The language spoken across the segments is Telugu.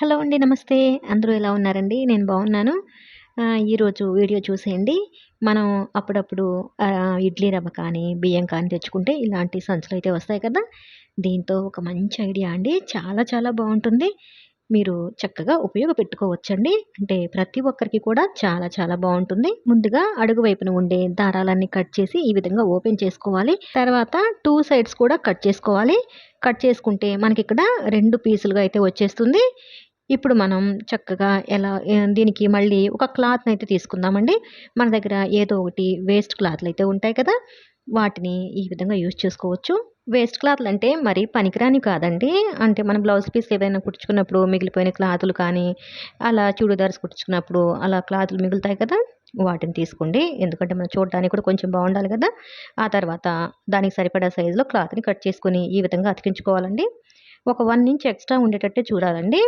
హలో అండి. నమస్తే. అందరూ ఎలా ఉన్నారండి? నేను బాగున్నాను. ఈరోజు వీడియో చూసేయండి. మనం అప్పుడప్పుడు ఇడ్లీ రవ్వ కానీ, బియ్యం కానీ తెచ్చుకుంటే ఇలాంటి సంచులైతే వస్తాయి కదా! దీంతో ఒక మంచి ఐడియా అండి. చాలా చాలా బావుంటుంది. మీరు చక్కగా ఉపయోగపెట్టుకోవచ్చండి. అంటే ప్రతి ఒక్కరికి కూడా చాలా చాలా బావుంటుంది. ముందుగా అడుగు వైపున ఉండే దారాలన్నీ కట్ చేసి ఈ విధంగా ఓపెన్ చేసుకోవాలి. తర్వాత 2 సైడ్స్ కూడా కట్ చేసుకోవాలి. కట్ చేసుకుంటే మనకిక్కడ 2 పీసులుగా అయితే వచ్చేస్తుంది. ఇప్పుడు మనం చక్కగా దీనికి మళ్ళీ ఒక క్లాత్‌నయితే తీసుకుందామండి. మన దగ్గర ఏదో ఒకటి వేస్ట్ క్లాత్‌లయితే ఉంటాయి కదా! వాటిని ఈ విధంగా యూజ్ చేసుకోవచ్చు. వేస్ట్ క్లాత్‌లంటే మరి పనికిరానివి కాదండి. అంటే మనం బ్లౌజ్ పీస్ ఏదైనా కుట్టించుకున్నప్పుడు మిగిలిపోయిన క్లాతులు కానీ, అలా చూడిదార్స్ కుట్టించుకున్నప్పుడు అలా క్లాతులు మిగులుతాయి కదా! వాటిని తీసుకోండి. ఎందుకంటే మనం చూడడానికి కూడా కొంచెం బావుండాలి కదా! ఆ తర్వాత దానికి సరిపడా సైజులో క్లాత్‌ని కట్ చేసుకొని ఈ విధంగా అతికించుకోవాలండి. ఒక 1 ఇంచ్ ఎక్స్‌ట్రా ఉండేటట్టే చూడాలండి.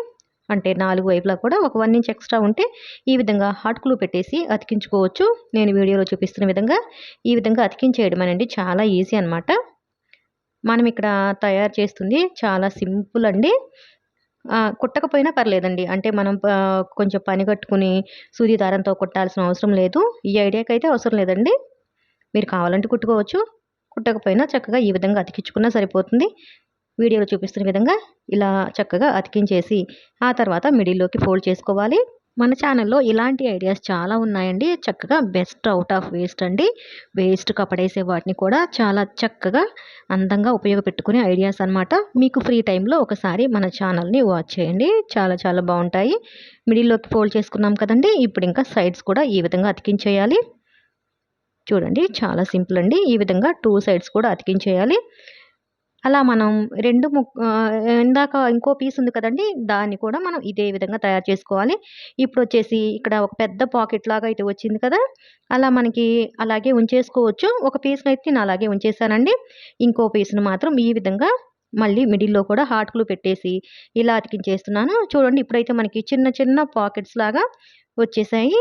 అంటే 4 వైపులా కూడా ఒక 1 ఇంచ్ ఎక్స్‌ట్రా ఉంటే ఈ విధంగా హాట్ గ్లూ పెట్టేసి అతికించుకోవచ్చు. నేను వీడియోలో చూపిస్తున్న విధంగా ఈ విధంగా అతికించేయడమేనండి. చాలా ఈజీ అనమాట. మనం ఇక్కడ తయారు చేస్తుంది చాలా సింపుల్ అండి. కుట్టకపోయినా పర్లేదండి. అంటే మనం కొంచెం పని కట్టుకొని సూది దారంతో కుట్టాల్సిన అవసరం లేదు. ఈ ఐడియాకైతే అవసరం లేదండి. మీరు కావాలంటే కుట్టుకోవచ్చు. కుట్టకపోయినా చక్కగా ఈ విధంగా అతికించుకున్నా సరిపోతుంది. వీడియోలో చూపిస్తున్న విధంగా ఇలా చక్కగా అతికించేసి, ఆ తర్వాత మిడిల్‌లోకి ఫోల్డ్ చేసుకోవాలి. మన ఛానల్‌లో ఇలాంటి ఐడియాస్ చాలా ఉన్నాయండి. చక్కగా బెస్ట్ ఔట్ ఆఫ్ వేస్ట్ అండి. వేస్ట్‌గా పడేసే వాటిని కూడా చాలా చక్కగా, అందంగా ఉపయోగపెట్టుకునే ఐడియాస్ అనమాట. మీకు ఫ్రీ టైమ్‌లో ఒకసారి మన ఛానల్‌ని వాచ్ చేయండి. చాలా చాలా బావుంటాయి. మిడిల్‌లోకి ఫోల్డ్ చేసుకున్నాం కదండీ! ఇప్పుడు ఇంకా సైడ్స్ కూడా ఈ విధంగా అతికించేయాలి. చూడండి చాలా సింపుల్ అండి. ఈ విధంగా 2 సైడ్స్ కూడా అతికించేయాలి. అలా మనం ఇందాక ఇంకో పీస్ ఉంది కదండీ! దాన్ని కూడా మనం ఇదే విధంగా తయారు చేసుకోవాలి. ఇప్పుడొచ్చేసి ఇక్కడ ఒక పెద్ద పాకెట్ లాగా అయితే వచ్చింది కదా! అలా మనకి అలాగే ఉంచేసుకోవచ్చు. ఒక పీస్‌నైతే నేను అలాగే ఉంచేసానండి. ఇంకో పీస్‌ని మాత్రం ఈ విధంగా మళ్ళీ మిడిల్‌లో కూడా హాట్ గ్లూ పెట్టేసి ఇలా అతికించేస్తున్నాను. చూడండి ఇప్పుడైతే మనకి చిన్న చిన్న పాకెట్స్ లాగా వచ్చేసాయి.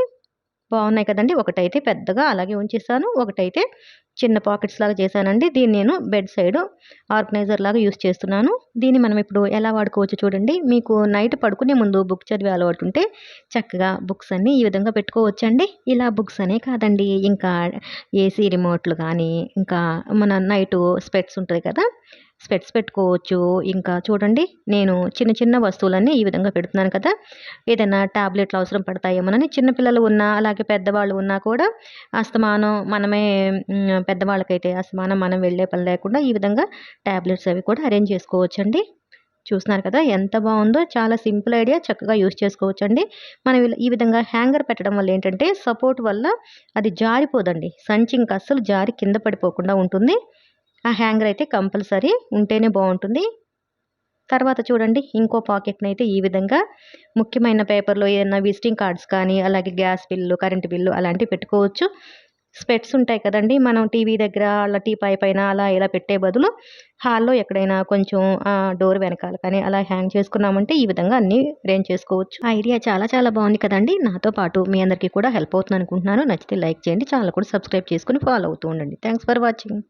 బావున్నాయి కదండీ! ఒకటైతే పెద్దగా అలాగే ఉంచేసాను. ఒకటైతే చిన్న పాకెట్స్ లాగా చేశానండి. దీన్ని నేను బెడ్ సైడ్ ఆర్గనైజర్ లాగా యూజ్ చేస్తున్నాను. దీన్ని మనం ఇప్పుడు ఎలా వాడుకోవచ్చో చూడండి. మీకు నైట్ పడుకునే ముందు బుక్ చదివే అలవాటు ఉంటే చక్కగా బుక్స్ అన్నీ ఈ విధంగా పెట్టుకోవచ్చండి. ఇలా బుక్స్ అనే కాదండి. ఇంకా ఏసీ రిమోట్‌లు గానీ, ఇంకా మన నైటు స్పెట్స్ ఉంటది కదా! స్పెట్స్ పెట్టుకోవచ్చు. ఇంకా చూడండి నేను చిన్న చిన్న వస్తువులన్నీ ఈ విధంగా పెడుతున్నాను కదా! ఏదైనా టాబ్లెట్లు అవసరం పడతాయేమోనని చిన్న పిల్లలు ఉన్నా, అలాగే పెద్దవాళ్ళు ఉన్నా కూడా అస్తమానం పెద్దవాళ్ళకైతే అస్తమానం మనం వెళ్ళే పని లేకుండా ఈ విధంగా టాబ్లెట్స్ అవి కూడా అరేంజ్ చేసుకోవచ్చండి. చూస్తున్నారు కదా! ఎంత బావుందో. చాలా సింపుల్ ఐడియా. చక్కగా యూజ్ చేసుకోవచ్చండి. మనం ఈ విధంగా హ్యాంగర్ పెట్టడం వల్ల ఏంటంటే సపోర్ట్ వల్ల అది జారిపోదండి. సంచి ఇంక అస్సలు జారి కింద పడిపోకుండా ఉంటుంది. ఆ హ్యాంగర్ అయితే కంపల్సరీ ఉంటేనే బావుంటుంది. తర్వాత చూడండి ఇంకో పాకెట్‌నైతే ఈ విధంగా ముఖ్యమైన పేపర్‌లో ఏదన్నా విజిటింగ్ కార్డ్స్ కానీ, అలాగే గ్యాస్ బిల్లు, కరెంట్ బిల్లు అలాంటివి పెట్టుకోవచ్చు. స్పెట్స్ ఉంటాయి కదండీ! మనం టీవీ దగ్గర అలా టీపాయ్ పైన అలా ఇలా పెట్టే బదులు హాల్‌లో ఎక్కడైనా కొంచెం డోర్ వెనకాల కానీ అలా హ్యాంగ్ చేసుకున్నామంటే ఈ విధంగా అన్నీ అరేంజ్ చేసుకోవచ్చు. ఆ ఐడియా చాలా చాలా బావుంది కదండీ! నాతో పాటు మీ అందరికీ కూడా హెల్ప్ అవుతుందనుకుంటున్నాను. నచ్చితే లైక్ చేయండి. ఛానల్ కూడా సబ్స్క్రైబ్ చేసుకొని ఫాలో అవుతూ ఉండండి. Thanks for watching.